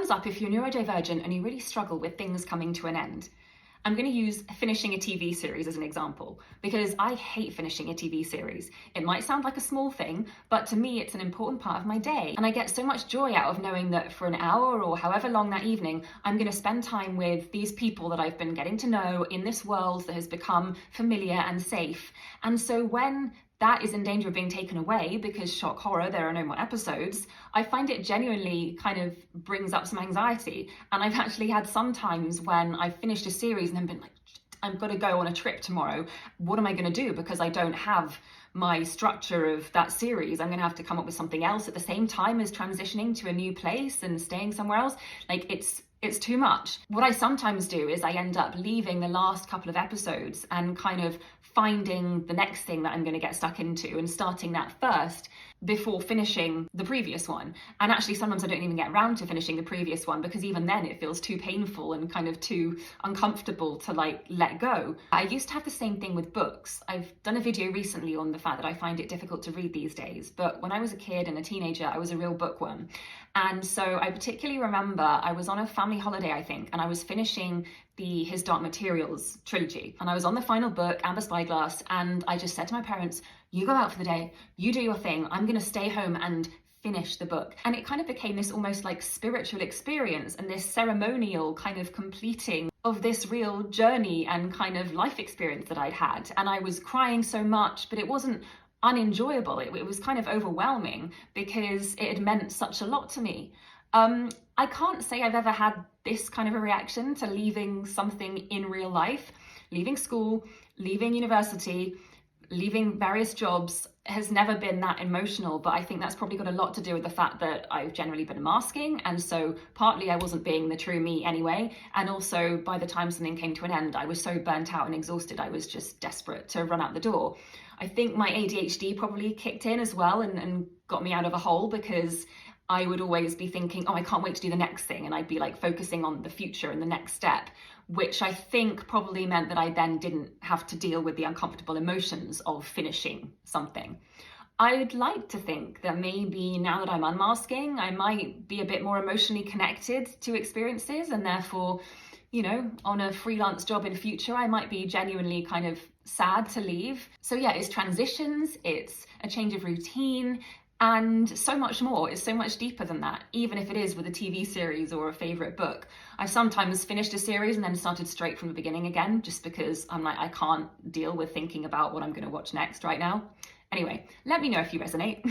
thumbs up if you're neurodivergent and you really struggle with things coming to an end. I'm going to use finishing a TV series as an example, because I hate finishing a TV series. It might sound like a small thing, but to me it's an important part of my day. And I get so much joy out of knowing that for an hour or however long that evening, I'm going to spend time with these people that I've been getting to know in this world that has become familiar and safe. And so when that is in danger of being taken away because, shock horror, there are no more episodes, I find it genuinely kind of brings up some anxiety. And I've actually had some times when I've finished a series and then been like, I've got to go on a trip tomorrow. What am I going to do? Because I don't have my structure of that series. I'm going to have to come up with something else at the same time as transitioning to a new place and staying somewhere else. Like, it's too much. What I sometimes do is I end up leaving the last couple of episodes and kind of finding the next thing that I'm going to get stuck into and starting that first before finishing the previous one. And actually sometimes I don't even get around to finishing the previous one because even then it feels too painful and kind of too uncomfortable to like let go. I used to have the same thing with books. I've done a video recently on the fact that I find it difficult to read these days, but when I was a kid and a teenager, I was a real bookworm. And so I particularly remember I was on a family holiday, I think, and I was finishing the His Dark Materials trilogy. And I was on the final book, Amber Spyglass, and I just said to my parents, you go out for the day, you do your thing, I'm gonna stay home and finish the book. And it kind of became this almost like spiritual experience and this ceremonial kind of completing of this real journey and kind of life experience that I'd had. And I was crying so much, but it wasn't unenjoyable. It was kind of overwhelming because it had meant such a lot to me. I can't say I've ever had this kind of a reaction to leaving something in real life. Leaving school, leaving university, leaving various jobs has never been that emotional, but I think that's probably got a lot to do with the fact that I've generally been masking, and so partly I wasn't being the true me anyway, and also by the time something came to an end, I was so burnt out and exhausted, I was just desperate to run out the door. I think my ADHD probably kicked in as well and got me out of a hole, because I would always be thinking, oh, I can't wait to do the next thing. And I'd be like focusing on the future and the next step, which I think probably meant that I then didn't have to deal with the uncomfortable emotions of finishing something. I'd like to think that maybe now that I'm unmasking, I might be a bit more emotionally connected to experiences, and therefore, you know, on a freelance job in future, I might be genuinely kind of sad to leave. So yeah, it's transitions, it's a change of routine, and so much more. It's so much deeper than that, even if it is with a TV series or a favorite book. I've sometimes finished a series and then started straight from the beginning again, just because I'm like, I can't deal with thinking about what I'm going to watch next right now. Anyway, let me know if you resonate.